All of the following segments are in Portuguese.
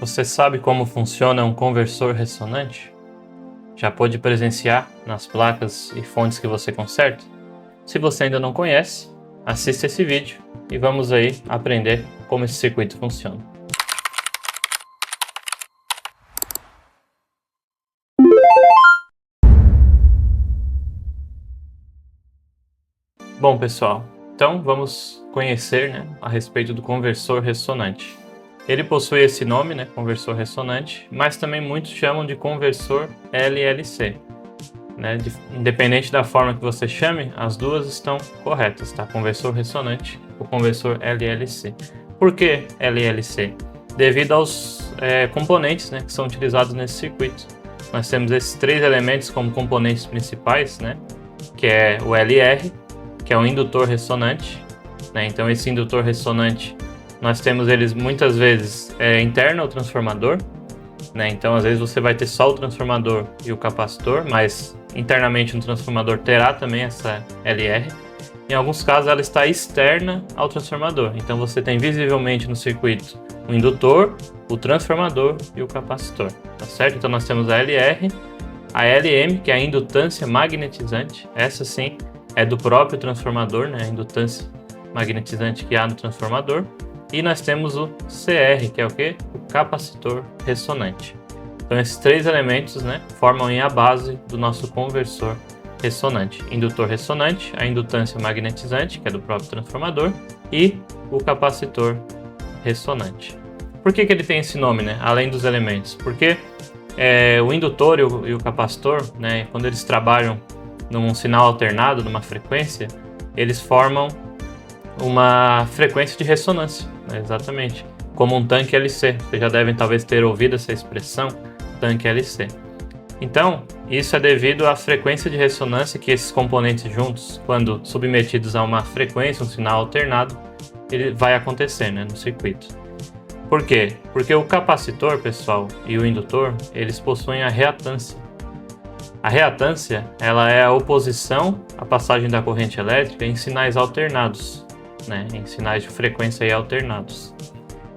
Você sabe como funciona um conversor ressonante? Já pôde presenciar nas placas e fontes que você conserta? Se você ainda não conhece, assista esse vídeo e vamos aí aprender como esse circuito funciona. Bom, pessoal, então vamos conhecer, a respeito do conversor ressonante. Ele possui esse nome, conversor ressonante, mas também muitos chamam de conversor LLC. Independente da forma que você chame, as duas estão corretas, tá? Conversor ressonante ou conversor LLC. Por que LLC? Devido aos componentes que são utilizados nesse circuito. Nós temos esses três elementos como componentes principais, que é o LR, que é o indutor ressonante. Então esse indutor ressonante, nós temos eles muitas vezes interno ao transformador. Então às vezes você vai ter só o transformador e o capacitor, mas internamente no transformador terá também essa LR. Em alguns casos ela está externa ao transformador, então você tem visivelmente no circuito o indutor, o transformador e o capacitor, tá certo? Então nós temos a LR, a LM, que é a indutância magnetizante, essa sim é do próprio transformador, a indutância magnetizante que há no transformador. E nós temos o CR, que é o que? O capacitor ressonante. Então esses três elementos formam a base do nosso conversor ressonante. Indutor ressonante, a indutância magnetizante, que é do próprio transformador, e o capacitor ressonante. Por que ele tem esse nome, além dos elementos? Porque o indutor e o capacitor, quando eles trabalham num sinal alternado, numa frequência, eles formam uma frequência de ressonância, exatamente, como um tanque LC. Vocês já devem talvez ter ouvido essa expressão, tanque LC. Então, isso é devido à frequência de ressonância que esses componentes juntos, quando submetidos a uma frequência, um sinal alternado, ele vai acontecer no circuito. Por quê? Porque o capacitor, pessoal, e o indutor, eles possuem a reatância. A reatância, ela é a oposição à passagem da corrente elétrica em sinais alternados, em sinais de frequência alternados.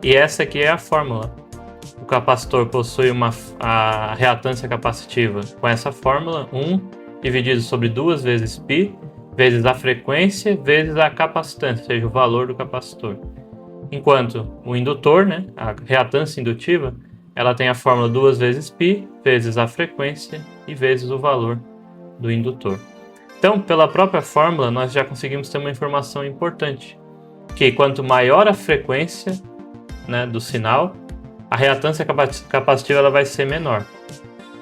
E essa aqui é a fórmula. O capacitor possui a reatância capacitiva com essa fórmula, 1 dividido sobre 2 vezes π, vezes a frequência, vezes a capacitância, ou seja, o valor do capacitor. Enquanto o indutor, a reatância indutiva, ela tem a fórmula 2 vezes π, vezes a frequência e vezes o valor do indutor. Então, pela própria fórmula, nós já conseguimos ter uma informação importante, que quanto maior a frequência do sinal, a reatância capacitiva ela vai ser menor.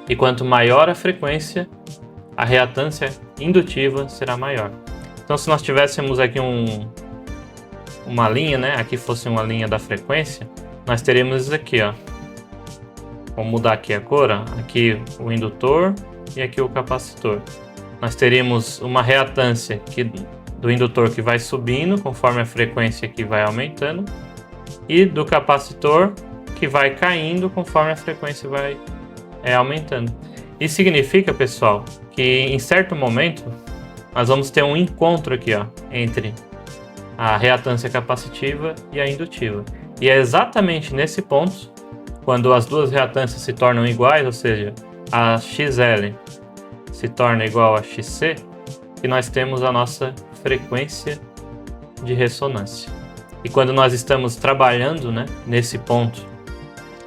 E quanto maior a frequência, a reatância indutiva será maior. Então, se nós tivéssemos aqui uma linha, aqui fosse uma linha da frequência, nós teríamos isso aqui, ó. Vamos mudar aqui a cor, aqui o indutor e aqui o capacitor. Nós teríamos uma reatância do indutor que vai subindo conforme a frequência que vai aumentando e do capacitor que vai caindo conforme a frequência vai aumentando. Isso significa, pessoal, que em certo momento nós vamos ter um encontro aqui, entre a reatância capacitiva e a indutiva. E é exatamente nesse ponto, quando as duas reatâncias se tornam iguais, ou seja, a XL se torna igual a XC, que nós temos a nossa frequência de ressonância. E quando nós estamos trabalhando nesse ponto,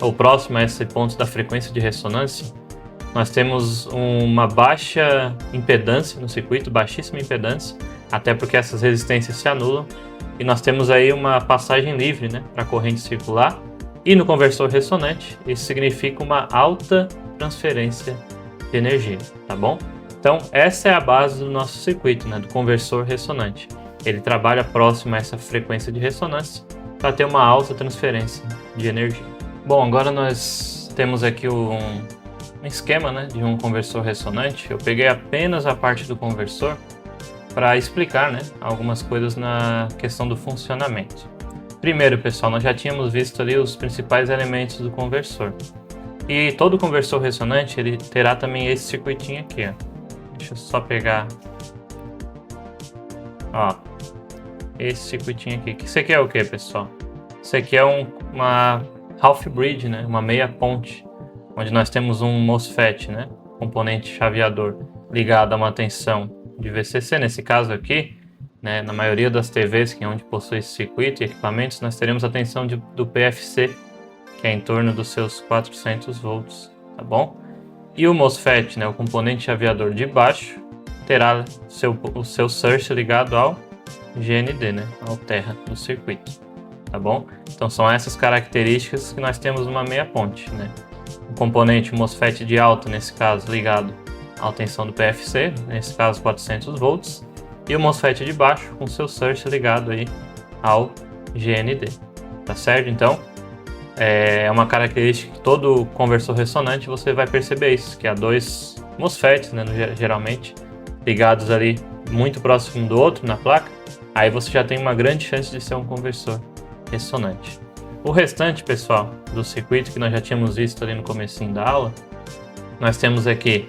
ou próximo a esse ponto da frequência de ressonância, nós temos uma baixa impedância no circuito, baixíssima impedância, até porque essas resistências se anulam, e nós temos aí uma passagem livre para a corrente circular, e no conversor ressonante, isso significa uma alta transferência de energia, tá bom? Então, essa é a base do nosso circuito, do conversor ressonante. Ele trabalha próximo a essa frequência de ressonância para ter uma alta transferência de energia. Bom, agora nós temos aqui um esquema de um conversor ressonante. Eu peguei apenas a parte do conversor para explicar algumas coisas na questão do funcionamento. Primeiro, pessoal, nós já tínhamos visto ali os principais elementos do conversor. E todo conversor ressonante ele terá também esse circuitinho aqui. Deixa eu só pegar esse circuitinho aqui. Isso aqui é o que, pessoal? Isso aqui é uma half bridge, né, uma meia ponte, onde nós temos um MOSFET, né, componente chaveador, ligado a uma tensão de VCC. Nesse caso aqui, né, na maioria das TVs que é onde possui esse circuito e equipamentos, nós teremos a tensão do PFC, que é em torno dos seus 400 volts, tá bom? E o MOSFET, né, o componente chaveador de baixo, terá o seu source ligado ao GND, né, ao terra do circuito, tá bom? Então são essas características que nós temos numa meia ponte, né? O componente MOSFET de alta, nesse caso, ligado à tensão do PFC, nesse caso 400 volts, e o MOSFET de baixo com seu source ligado aí ao GND, tá certo? Então, é uma característica que todo conversor ressonante você vai perceber isso, que há dois MOSFETs, né, geralmente, ligados ali muito próximo um do outro na placa, aí você já tem uma grande chance de ser um conversor ressonante. O restante, pessoal, do circuito que nós já tínhamos visto ali no comecinho da aula, nós temos aqui,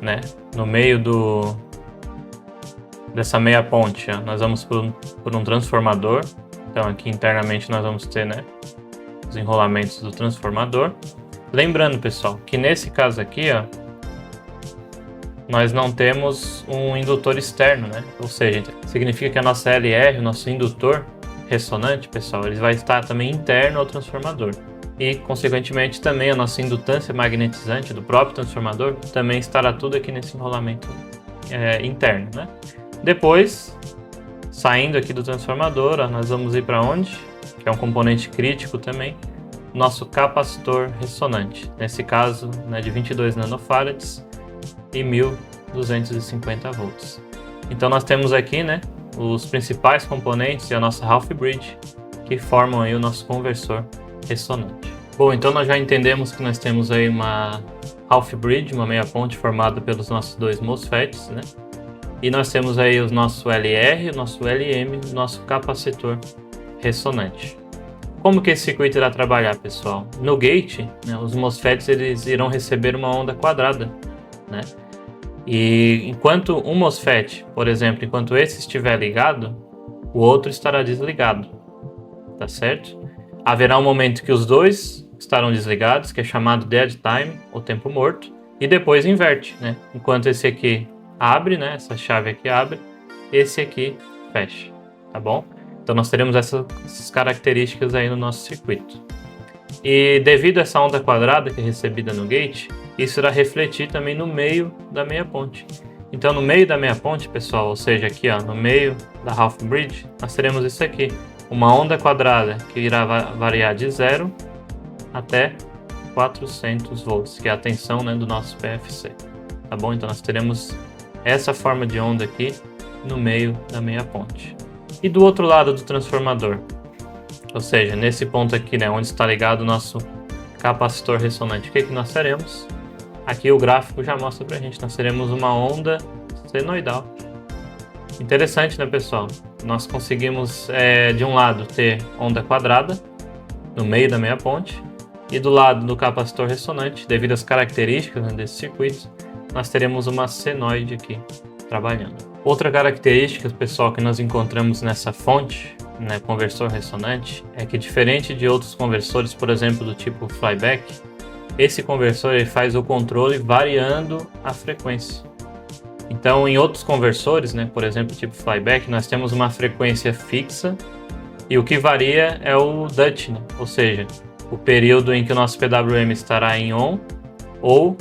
né, no meio dessa meia ponte, ó, nós vamos por um transformador. Então aqui internamente nós vamos ter, né, os enrolamentos do transformador. Lembrando, pessoal, que nesse caso aqui, ó, nós não temos um indutor externo, né? Ou seja, significa que a nossa LR, o nosso indutor ressonante, pessoal, ele vai estar também interno ao transformador. E, consequentemente, também a nossa indutância magnetizante do próprio transformador também estará tudo aqui nesse enrolamento interno, né? Depois, saindo aqui do transformador, ó, nós vamos ir para onde? Que é um componente crítico também, nosso capacitor ressonante. Nesse caso, né, de 22 nanofarads e 1250 volts. Então nós temos aqui, né, os principais componentes e a nossa half bridge que formam aí o nosso conversor ressonante. Bom, então nós já entendemos que nós temos aí uma half bridge, uma meia ponte formada pelos nossos dois MOSFETs, né? E nós temos aí o nosso LR, o nosso LM, o nosso capacitor ressonante. Como que esse circuito irá trabalhar, pessoal? No gate, né, os MOSFETs eles irão receber uma onda quadrada, né? E enquanto um MOSFET, por exemplo, enquanto esse estiver ligado, o outro estará desligado, tá certo? Haverá um momento que os dois estarão desligados, que é chamado dead time, ou tempo morto, e depois inverte, né? Enquanto esse aqui abre, né? Essa chave aqui abre, esse aqui fecha, tá bom? Então nós teremos essas características aí no nosso circuito. E devido a essa onda quadrada que é recebida no gate, isso irá refletir também no meio da meia ponte. Então no meio da meia ponte, pessoal, ou seja, aqui ó, no meio da half bridge, nós teremos isso aqui, uma onda quadrada que irá variar de 0 até 400 volts, que é a tensão, né, do nosso PFC. Tá bom? Então nós teremos essa forma de onda aqui no meio da meia ponte. E do outro lado do transformador, ou seja, nesse ponto aqui, né, onde está ligado o nosso capacitor ressonante, o que nós teremos? Aqui o gráfico já mostra pra gente, nós teremos uma onda senoidal. Interessante, né, pessoal? Nós conseguimos, de um lado, ter onda quadrada, no meio da meia ponte, e do lado do capacitor ressonante, devido às características, né, desse circuito, nós teremos uma senoide aqui, trabalhando. Outra característica, pessoal, que nós encontramos nessa fonte, né, conversor ressonante, é que diferente de outros conversores, por exemplo, do tipo flyback, esse conversor ele faz o controle variando a frequência. Então, em outros conversores, né, por exemplo, tipo flyback, nós temos uma frequência fixa e o que varia é o DUT, né? Ou seja, o período em que o nosso PWM estará em on ou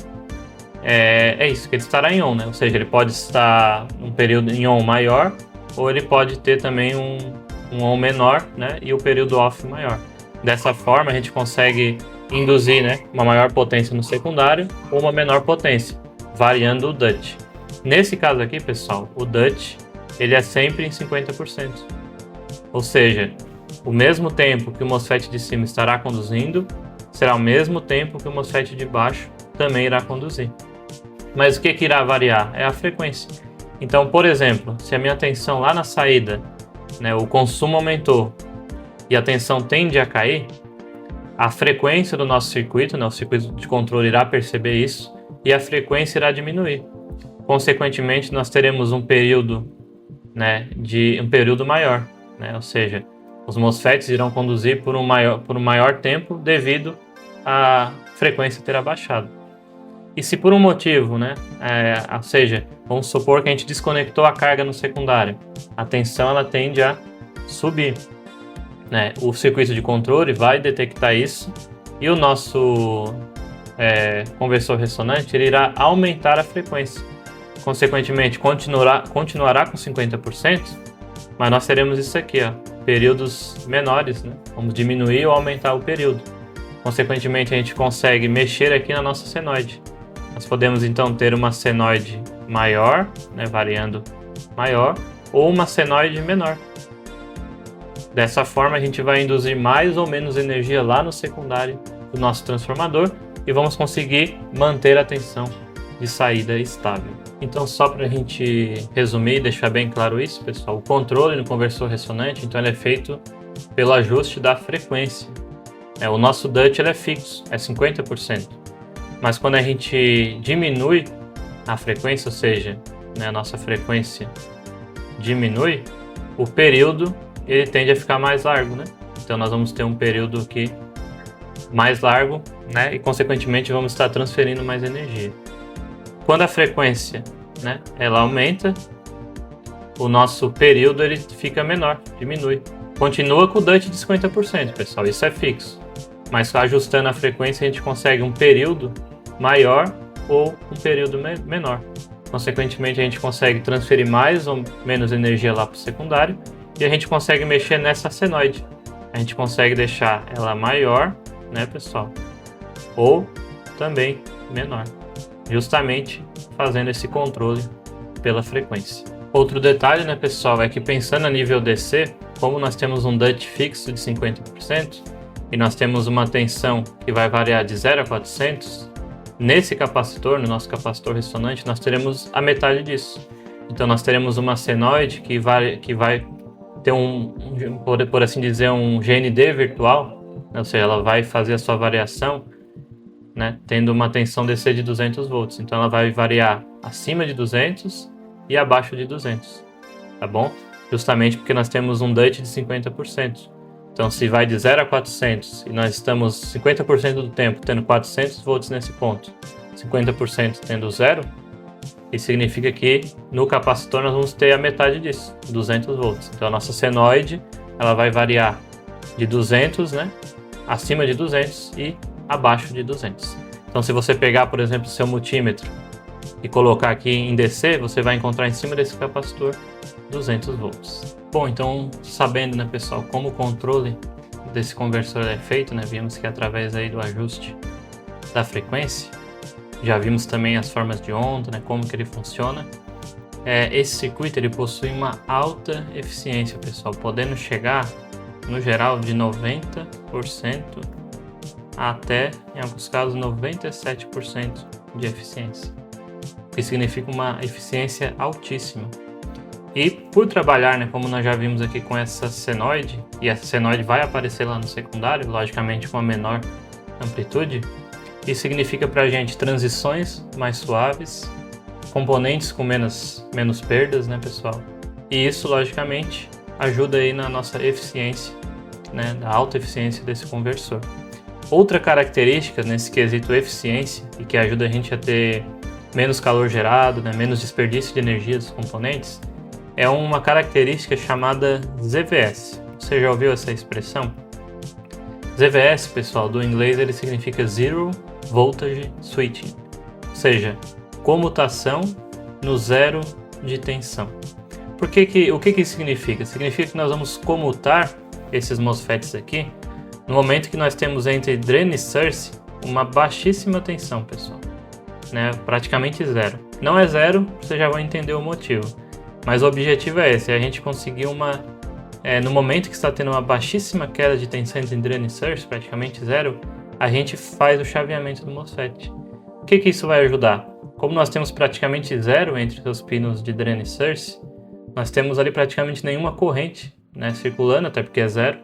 isso, que ele estará em on, né? Ou seja, ele pode estar um período em on maior ou ele pode ter também um on menor, né? E o período off maior. Dessa forma, a gente consegue induzir, né, uma maior potência no secundário ou uma menor potência, variando o DUT. Nesse caso aqui, pessoal, o DUT ele é sempre em 50%. Ou seja, o mesmo tempo que o MOSFET de cima estará conduzindo, será o mesmo tempo que o MOSFET de baixo também irá conduzir. Mas o que irá variar? É a frequência. Então, por exemplo, se a minha tensão lá na saída, né, o consumo aumentou e a tensão tende a cair, a frequência do nosso circuito, né, o circuito de controle irá perceber isso e a frequência irá diminuir. Consequentemente, nós teremos um período, né, um período maior, né, ou seja, Os MOSFETs irão conduzir por um maior tempo devido à frequência ter abaixado. E se por um motivo, né, ou seja, vamos supor que a gente desconectou a carga no secundário, a tensão ela tende a subir, né? O circuito de controle vai detectar isso e o nosso conversor ressonante ele irá aumentar a frequência. Consequentemente, continuará com 50%, mas nós teremos isso aqui, ó, períodos menores, né? Vamos diminuir ou aumentar o período. Consequentemente, a gente consegue mexer aqui na nossa senoide. Nós podemos então ter uma senoide maior, né, variando maior, ou uma senoide menor. Dessa forma, a gente vai induzir mais ou menos energia lá no secundário do nosso transformador e vamos conseguir manter a tensão de saída estável. Então, só para a gente resumir e deixar bem claro isso, pessoal, o controle no conversor ressonante, então, ele é feito pelo ajuste da frequência. O nosso DUT ele é fixo, é 50%. Mas quando a gente diminui a frequência, ou seja, né, a nossa frequência diminui, o período ele tende a ficar mais largo, né? Então nós vamos ter um período aqui mais largo, né? E consequentemente vamos estar transferindo mais energia. Quando a frequência, né, ela aumenta, o nosso período ele fica menor, diminui. Continua com o DUT de 50%, pessoal, isso é fixo. Mas ajustando a frequência a gente consegue um período maior ou um período menor. Consequentemente a gente consegue transferir mais ou menos energia lá para o secundário e a gente consegue mexer nessa senoide. A gente consegue deixar ela maior, né, pessoal? Ou também menor. Justamente fazendo esse controle pela frequência. Outro detalhe, né, pessoal, é que pensando a nível DC, como nós temos um DUT fixo de 50% e nós temos uma tensão que vai variar de 0 a 400, nesse capacitor, no nosso capacitor ressonante, nós teremos a metade disso. Então nós teremos uma senoide que vai ter por assim dizer, um GND virtual, ou seja, ela vai fazer a sua variação, né, tendo uma tensão DC de 200 volts. Então ela vai variar acima de 200 e abaixo de 200, tá bom? Justamente porque nós temos um DUT de 50%. Então se vai de 0 a 400 e nós estamos 50% do tempo tendo 400 volts nesse ponto, 50% tendo 0, isso significa que no capacitor nós vamos ter a metade disso, 200 volts. Então a nossa senoide ela vai variar de 200, né, acima de 200 e abaixo de 200. Então se você pegar, por exemplo, o seu multímetro e colocar aqui em DC, você vai encontrar em cima desse capacitor 200 volts. Bom, então sabendo, né, pessoal, como o controle desse conversor é feito, né, vimos que é através aí do ajuste da frequência, já vimos também as formas de onda, né, como que ele funciona. Esse circuito ele possui uma alta eficiência, pessoal, podendo chegar no geral de 90% até, em alguns casos, 97% de eficiência, o que significa uma eficiência altíssima. E por trabalhar, né, como nós já vimos aqui com essa senoide, e essa senoide vai aparecer lá no secundário, logicamente com a menor amplitude, isso significa para a gente transições mais suaves, componentes com menos perdas, né, pessoal? E isso, logicamente, ajuda aí na nossa eficiência, né, da alta eficiência desse conversor. Outra característica nesse quesito eficiência e que ajuda a gente a ter menos calor gerado, né, menos desperdício de energia dos componentes, é uma característica chamada ZVS. Você já ouviu essa expressão? ZVS, pessoal, do inglês ele significa Zero Voltage Switching, ou seja, comutação no zero de tensão. O que isso significa? Significa que nós vamos comutar esses MOSFETs aqui no momento que nós temos entre drain e source uma baixíssima tensão, pessoal, né? Praticamente zero. Não é zero, vocês já vão entender o motivo. Mas o objetivo é esse, é a gente conseguir no momento que está tendo uma baixíssima queda de tensão entre drain e source, praticamente zero, a gente faz o chaveamento do MOSFET. O que isso vai ajudar? Como nós temos praticamente zero entre os pinos de drain e source, nós temos ali praticamente nenhuma corrente, né, circulando, até porque é zero,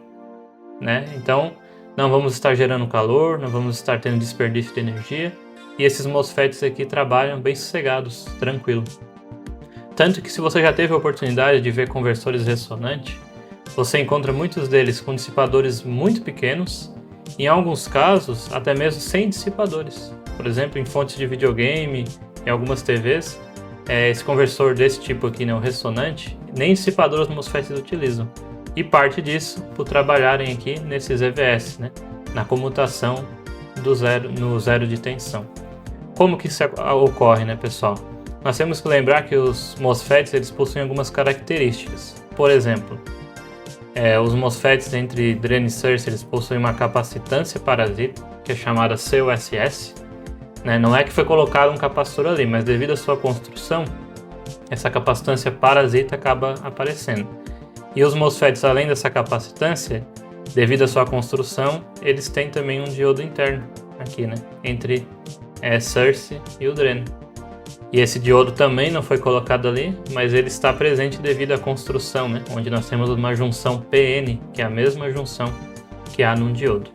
né? Então não vamos estar gerando calor, não vamos estar tendo desperdício de energia, e esses MOSFETs aqui trabalham bem sossegados, tranquilo. Tanto que se você já teve a oportunidade de ver conversores ressonantes, você encontra muitos deles com dissipadores muito pequenos, em alguns casos até mesmo sem dissipadores. Por exemplo, em fontes de videogame, em algumas TVs, esse conversor desse tipo aqui, né, o ressonante, nem dissipador os MOSFETs utilizam. E parte disso por trabalharem aqui nesses EVS, né, na comutação no zero de tensão. Como que isso ocorre, né, pessoal? Nós temos que lembrar que os MOSFETs eles possuem algumas características. Por exemplo, os MOSFETs entre drain e source eles possuem uma capacitância parasita, que é chamada COSS. Né? Não é que foi colocado um capacitor ali, mas devido à sua construção, essa capacitância parasita acaba aparecendo. E os MOSFETs, além dessa capacitância, devido à sua construção, eles têm também um diodo interno aqui, né? Entre source e o drain. E esse diodo também não foi colocado ali, mas ele está presente devido à construção, né? Onde nós temos uma junção PN, que é a mesma junção que há num diodo.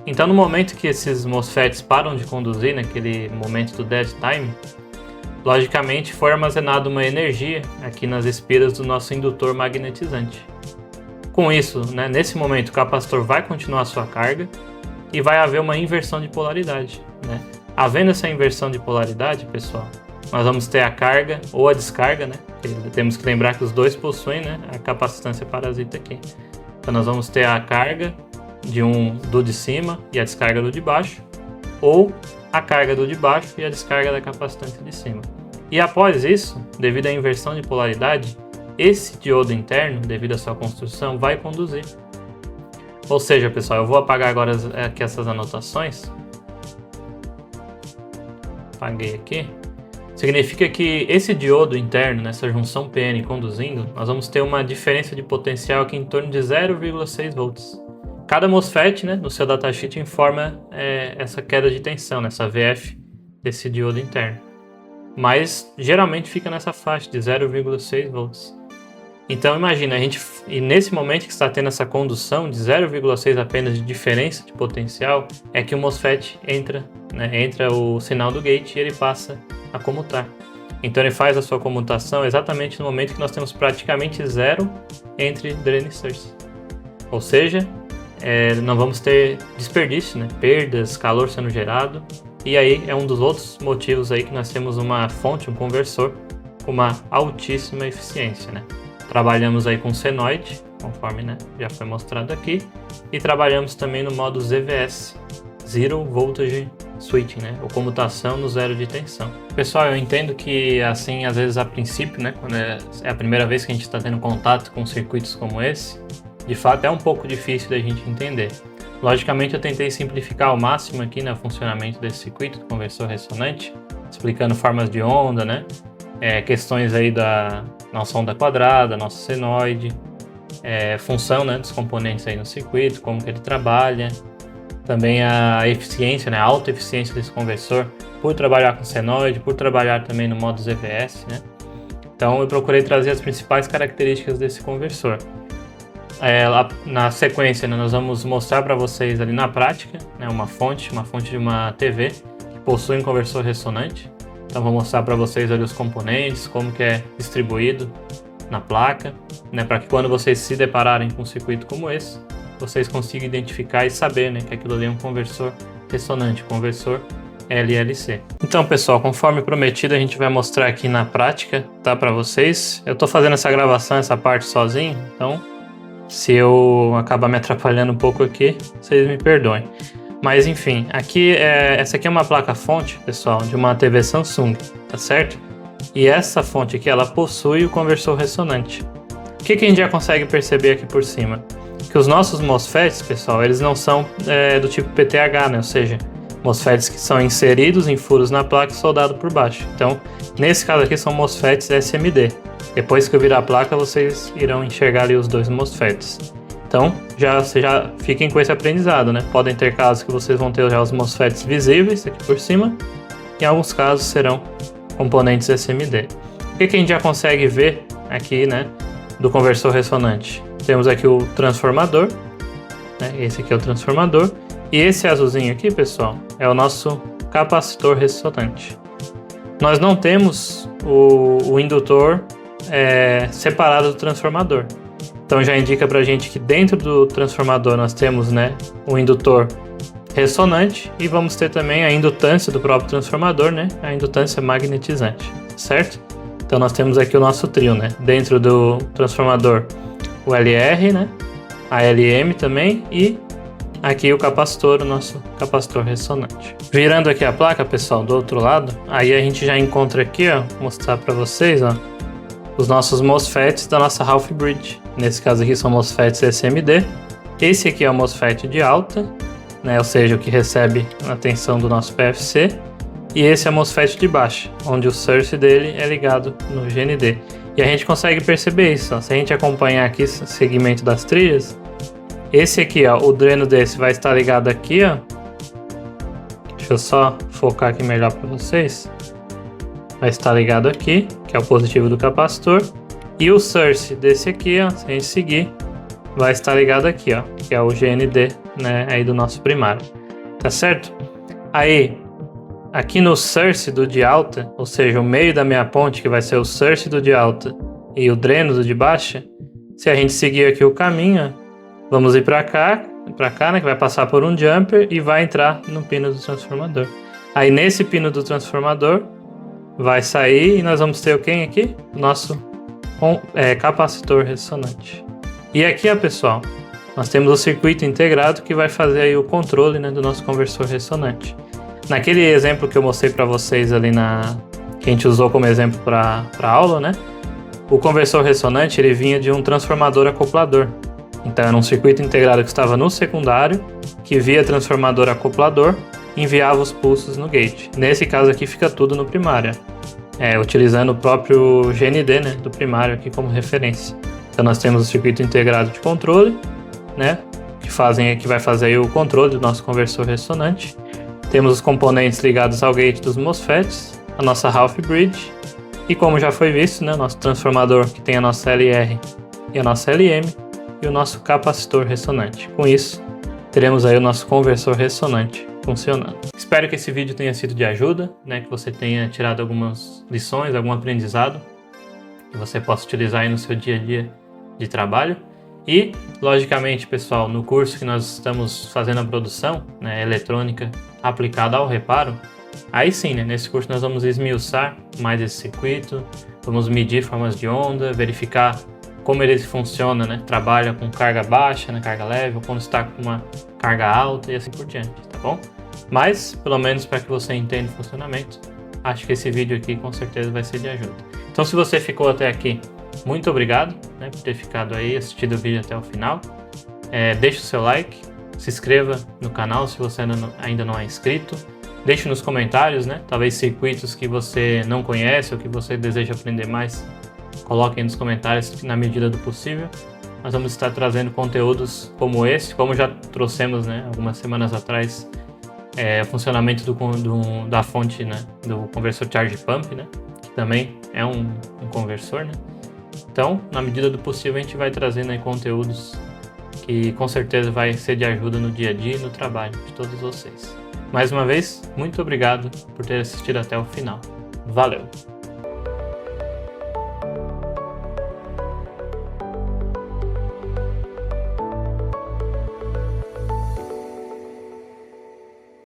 Então, no momento que esses MOSFETs param de conduzir, naquele momento do dead time, logicamente foi armazenada uma energia aqui nas espiras do nosso indutor magnetizante. Com isso, né, nesse momento o capacitor vai continuar a sua carga e vai haver uma inversão de polaridade. Né? Havendo essa inversão de polaridade, pessoal, nós vamos ter a carga ou a descarga, né? Temos que lembrar que os dois possuem, né, a capacitância parasita aqui. Então nós vamos ter a carga do de cima e a descarga do de baixo, ou a carga do de baixo e a descarga da capacitância de cima. E após isso, devido à inversão de polaridade, esse diodo interno, devido à sua construção, vai conduzir. Ou seja, pessoal, eu vou apagar agora aqui essas anotações. Apaguei aqui. Significa que esse diodo interno, nessa junção PN conduzindo, nós vamos ter uma diferença de potencial aqui em torno de 0,6 volts. Cada MOSFET, né, no seu datasheet informa essa queda de tensão, essa VF desse diodo interno. Mas geralmente fica nessa faixa de 0,6 volts. Então imagina, e nesse momento que está tendo essa condução de 0,6 apenas de diferença de potencial, é que o MOSFET entra o sinal do gate e ele passa a comutar. Então ele faz a sua comutação exatamente no momento que nós temos praticamente zero entre drain e source. Ou seja, não vamos ter desperdício, né? Perdas, calor sendo gerado. E aí é um dos outros motivos aí que nós temos uma fonte, um conversor, com uma altíssima eficiência, né? Trabalhamos aí com senoide, conforme, né, já foi mostrado aqui, e trabalhamos também no modo ZVS, Zero Voltage Switching, né, ou comutação no zero de tensão. Pessoal, eu entendo que assim, às vezes a princípio, né, quando é a primeira vez que a gente está tendo contato com circuitos como esse, de fato é um pouco difícil da gente entender. Logicamente eu tentei simplificar ao máximo aqui, né, o funcionamento desse circuito do conversor ressonante, explicando formas de onda, né, questões aí da nossa onda quadrada, nosso senoide, função, né, dos componentes aí no circuito, como que ele trabalha, também a eficiência, né, a alta eficiência desse conversor, por trabalhar com senoide, por trabalhar também no modo ZVS, né. Então eu procurei trazer as principais características desse conversor. Na sequência, né, nós vamos mostrar para vocês ali na prática, né, uma fonte de uma TV que possui um conversor ressonante. Então vou mostrar para vocês ali os componentes, como que é distribuído na placa, né, para que quando vocês se depararem com um circuito como esse, vocês consigam identificar e saber, né, que aquilo ali é um conversor ressonante, conversor LLC. Então, pessoal, conforme prometido, a gente vai mostrar aqui na prática, tá, para vocês. Eu estou fazendo essa gravação, essa parte sozinho, então se eu acabar me atrapalhando um pouco aqui, vocês me perdoem. Mas enfim, essa aqui é uma placa-fonte, pessoal, de uma TV Samsung, tá certo? E essa fonte aqui, ela possui o conversor ressonante. O que a gente já consegue perceber aqui por cima? Que os nossos MOSFETs, pessoal, eles não são do tipo PTH, né? Ou seja, MOSFETs que são inseridos em furos na placa e soldados por baixo. Então, nesse caso aqui são MOSFETs SMD. Depois que eu virar a placa, vocês irão enxergar ali os dois MOSFETs. Então, já fiquem com esse aprendizado, né? Podem ter casos que vocês vão ter já os MOSFETs visíveis aqui por cima. Em alguns casos serão componentes SMD. O que a gente já consegue ver aqui, né, do conversor ressonante? Temos aqui o transformador, né? Esse aqui é o transformador. E esse azulzinho aqui, pessoal, é o nosso capacitor ressonante. Nós não temos o indutor separado do transformador. Então já indica para a gente que dentro do transformador nós temos, né, um indutor ressonante e vamos ter também a indutância do próprio transformador, né, a indutância magnetizante, certo? Então nós temos aqui o nosso trio, né, dentro do transformador o LR, né, a LM também e aqui o capacitor, o nosso capacitor ressonante. Virando aqui a placa, pessoal, do outro lado, aí a gente já encontra aqui, ó, vou mostrar para vocês, ó, os nossos MOSFETs da nossa Half Bridge. Nesse caso aqui são MOSFETs SMD. Esse aqui é o MOSFET de alta, né, ou seja, o que recebe a tensão do nosso PFC. E esse é o MOSFET de baixa, onde o source dele é ligado no GND. E a gente consegue perceber isso, ó. Se a gente acompanhar aqui o segmento das trilhas, esse aqui, ó, o dreno desse vai estar ligado aqui, ó. Deixa eu só focar aqui melhor para vocês. Vai estar ligado aqui, que é o positivo do capacitor. E o source desse aqui, ó, se a gente seguir, vai estar ligado aqui, ó, que é o GND, né, aí do nosso primário. Tá certo? Aí, aqui no source do de alta, ou seja, o meio da minha ponte, que vai ser o source do de alta e o dreno do de baixa, se a gente seguir aqui o caminho, vamos ir para cá, né, que vai passar por um jumper e vai entrar no pino do transformador. Aí nesse pino do transformador vai sair e nós vamos ter o quem aqui? O nosso capacitor ressonante. E aqui, ó, pessoal, nós temos o circuito integrado que vai fazer aí o controle, né, do nosso conversor ressonante. Naquele exemplo que eu mostrei para vocês ali que a gente usou como exemplo para aula, né? O conversor ressonante ele vinha de um transformador acoplador. Então era um circuito integrado que estava no secundário, que via transformador acoplador, enviava os pulsos no gate. Nesse caso aqui fica tudo no primário, utilizando o próprio GND, né, do primário aqui como referência. Então nós temos o circuito integrado de controle, né, que vai fazer aí o controle do nosso conversor ressonante. Temos os componentes ligados ao gate dos MOSFETs, a nossa Half Bridge e, como já foi visto, né, nosso transformador que tem a nossa LR e a nossa LM e o nosso capacitor ressonante. Com isso, teremos aí o nosso conversor ressonante funcionando. Espero que esse vídeo tenha sido de ajuda, né, que você tenha tirado algumas lições, algum aprendizado que você possa utilizar aí no seu dia a dia de trabalho. E, logicamente, pessoal, no curso que nós estamos fazendo a produção, né, eletrônica aplicada ao reparo, aí sim, né, nesse curso nós vamos esmiuçar mais esse circuito, vamos medir formas de onda, verificar como ele funciona, né, trabalha com carga baixa, né, carga leve, ou quando está com uma carga alta e assim por diante, tá bom? Mas, pelo menos para que você entenda o funcionamento, acho que esse vídeo aqui com certeza vai ser de ajuda. Então, se você ficou até aqui, muito obrigado, né, por ter ficado aí, assistido o vídeo até o final. Deixe o seu like, se inscreva no canal se você ainda não é inscrito. Deixe nos comentários, né, talvez circuitos que você não conhece ou que você deseja aprender mais. Coloque aí nos comentários na medida do possível. Nós vamos estar trazendo conteúdos como esse, como já trouxemos, né, algumas semanas atrás, o funcionamento da fonte, né, do conversor Charge Pump, né, que também é um conversor, né. Então, na medida do possível, a gente vai trazendo aí conteúdos que com certeza vai ser de ajuda no dia a dia e no trabalho de todos vocês. Mais uma vez, muito obrigado por ter assistido até o final. Valeu!